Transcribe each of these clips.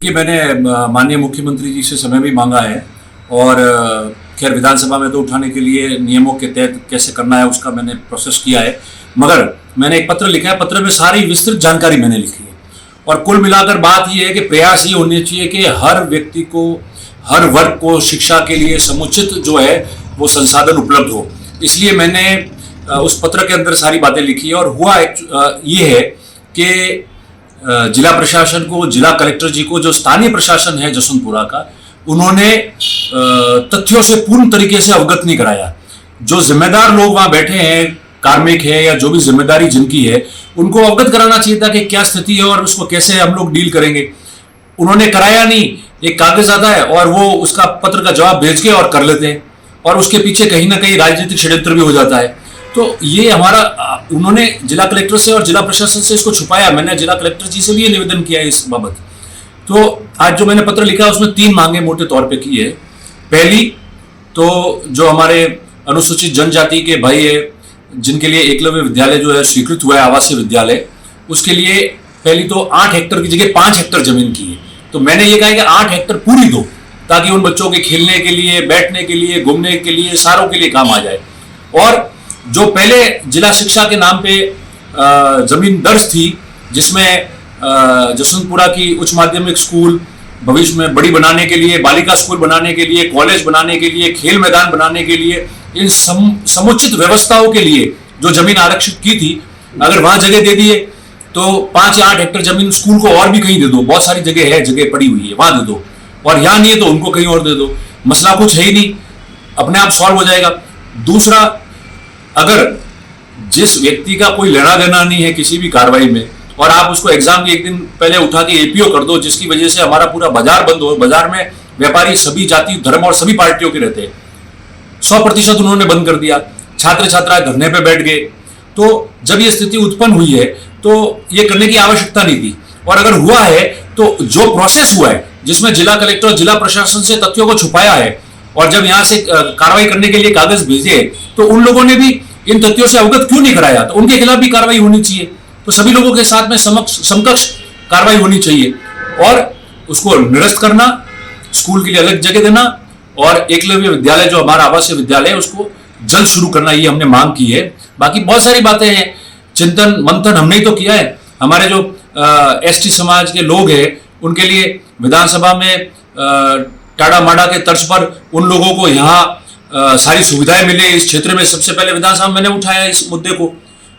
कि मैंने माननीय मुख्यमंत्री जी से समय भी मांगा है और खैर विधानसभा में तो उठाने के लिए नियमों के तहत कैसे करना है उसका मैंने प्रोसेस किया है। मगर मैंने एक पत्र लिखा है, पत्र में सारी विस्तृत जानकारी मैंने लिखी है और कुल मिलाकर बात ये है कि प्रयास ये होने चाहिए कि हर व्यक्ति को, हर वर्ग को शिक्षा के लिए समुचित जो है वो संसाधन उपलब्ध हो। इसलिए मैंने उस पत्र के अंदर सारी बातें लिखी है और हुआ ये है कि जिला प्रशासन को, जिला कलेक्टर जी को, जो स्थानीय प्रशासन है जसवंतपुरा का, उन्होंने तथ्यों से पूर्ण तरीके से अवगत नहीं कराया। जो जिम्मेदार लोग वहां बैठे हैं, कार्मिक है या जो भी जिम्मेदारी जिनकी है, उनको अवगत कराना चाहिए था कि क्या स्थिति है और उसको कैसे हम लोग डील करेंगे। उन्होंने कराया नहीं। एक कागज आता है और वो उसका पत्र का जवाब भेज के और कर लेते हैं और उसके पीछे कहीं ना कहीं राजनीतिक षड्यंत्र भी हो जाता है। तो ये हमारा, उन्होंने जिला कलेक्टर से और जिला प्रशासन से इसको छुपाया। मैंने जिला कलेक्टर जी से भी ये निवेदन किया है इस बाबत। तो आज जो मैंने पत्र लिखा उसमें 3 मांगे मोटे तौर पे की है। पहली तो जो हमारे अनुसूचित जनजाति के भाई है जिनके लिए एकलव्य विद्यालय जो है स्वीकृत हुआ है, आवासीय विद्यालय, उसके लिए पहली तो 8 हेक्टर की जगह 5 हेक्टर जमीन की है। तो मैंने ये कहा कि 8 हेक्टर पूरी दो ताकि उन बच्चों के खेलने के लिए, बैठने के लिए, घूमने के लिए, सारों के लिए काम आ जाए। और जो पहले जिला शिक्षा के नाम पे जमीन दर्ज थी, जिसमें जसवंतपुरा की उच्च माध्यमिक स्कूल भविष्य में बड़ी बनाने के लिए, बालिका स्कूल बनाने के लिए, कॉलेज बनाने के लिए, खेल मैदान बनाने के लिए, इन समुचित व्यवस्थाओं के लिए जो जमीन आरक्षित की थी, अगर वहां जगह दे दिए तो 5 या 8 हेक्टर जमीन स्कूल को और भी कहीं दे दो। बहुत सारी जगह है, जगह पड़ी हुई है, वहां दे दो। और यहाँ नहीं है तो उनको कहीं और दे दो। मसला कुछ है ही नहीं, अपने आप सॉल्व हो जाएगा। दूसरा, अगर जिस व्यक्ति का कोई लेना देना नहीं है किसी भी कार्रवाई में और आप उसको एग्जाम के एक दिन पहले उठा के एपीओ कर दो, जिसकी वजह से हमारा पूरा बाजार बंद हो। बाजार में व्यापारी सभी जाति, धर्म और सभी पार्टियों के रहते हैं। 100% उन्होंने बंद कर दिया। छात्र छात्राएं धरने पे बैठ गए। तो जब ये स्थिति उत्पन्न हुई है तो ये करने की आवश्यकता नहीं थी। और अगर हुआ है तो जो प्रोसेस हुआ है जिसमें जिला कलेक्टर और जिला प्रशासन से तथ्यों को छुपाया है और जब यहां से कार्रवाई करने के लिए कागज भेजे तो उन लोगों ने भी इन तथ्यों से अवगत क्यों नहीं कराया? तो उनके खिलाफ भी कार्रवाई होनी चाहिए। तो सभी लोगों के साथ में समकक्ष कार्रवाई होनी चाहिए और उसको निरस्त करना, स्कूल के लिए अलग जगह देना और एकलव्य विद्यालय जो हमारा आवासीय विद्यालय है उसको जल्द शुरू करना, ये हमने मांग की है। बाकी बहुत सारी बातें हैं, चिंतन मंथन हमने ही तो किया है। हमारे जो एसटी समाज के लोग हैं उनके लिए विधानसभा में टाड़ा माड़ा के तर्ज पर उन लोगों को यहाँ सारी सुविधाएं मिले। इस क्षेत्र में सबसे पहले विधानसभा में मैंने उठाया इस मुद्दे को।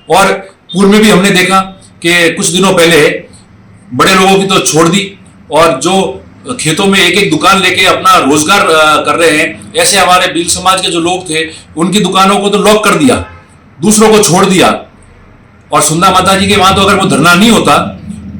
और पूर्व में भी हमने देखा कि कुछ दिनों पहले बड़े लोगों की तो छोड़ दी और जो खेतों में एक एक दुकान लेके अपना रोजगार कर रहे हैं, ऐसे हमारे भील समाज के जो लोग थे उनकी दुकानों को तो लॉक कर दिया, दूसरों को छोड़ दिया। और सुंदा माता जी के वहां तो अगर वो धरना नहीं होता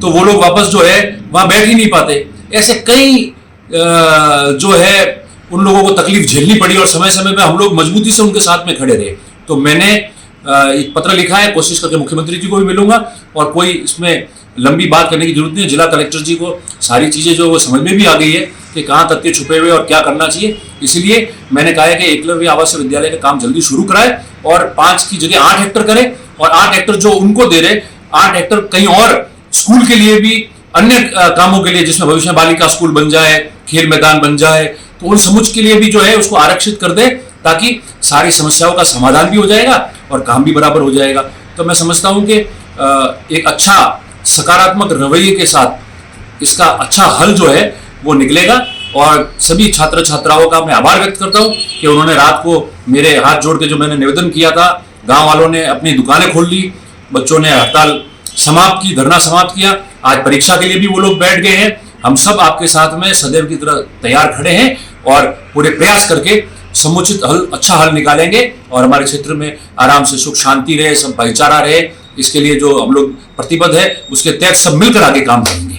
तो वो लोग वापस जो है वहां बैठ ही नहीं पाते। ऐसे कई जो है उन लोगों को तकलीफ झेलनी पड़ी और समय समय में हम लोग मजबूती से उनके साथ में खड़े रहे। तो मैंने एक पत्र लिखा है, कोशिश करके मुख्यमंत्री जी को भी मिलूंगा और कोई इसमें लंबी बात करने की जरूरत नहीं है। जिला कलेक्टर जी को सारी चीजें जो वो समझ में भी आ गई है कि कहाँ तथ्य छुपे हुए और क्या करना चाहिए। इसलिए मैंने कहा है कि एकलव्य आवासीय विद्यालय का काम जल्दी शुरू कराए और 5 की जगह 8 हेक्टर करे और 8 हेक्टर जो उनको दे रहे, 8 हेक्टर कहीं और स्कूल के लिए भी, अन्य कामों के लिए, जिसमें भविष्य में बालिका स्कूल बन जाए, खेल मैदान बन जाए, तो उन समुच के लिए भी जो है उसको आरक्षित कर दे ताकि सारी समस्याओं का समाधान भी हो जाएगा और काम भी बराबर हो जाएगा। तो मैं समझता हूं कि एक अच्छा सकारात्मक रवैये के साथ इसका अच्छा हल जो है वो निकलेगा। और सभी छात्र छात्राओं का मैं आभार व्यक्त करता हूं कि उन्होंने रात को मेरे हाथ जोड़ के जो मैंने निवेदन किया था, गांव वालों ने अपनी दुकानें खोल ली, बच्चों ने हड़ताल समाप्त की, धरना समाप्त किया। आज परीक्षा के लिए भी वो लोग बैठ गए हैं। हम सब आपके साथ में सदैव की तरह तैयार खड़े हैं और पूरे प्रयास करके समुचित हल, अच्छा हल निकालेंगे और हमारे क्षेत्र में आराम से सुख शांति रहे, सब भाईचारा रहे। इसके लिए जो हम लोग प्रतिबद्ध है उसके तहत सब मिलकर आगे काम करेंगे।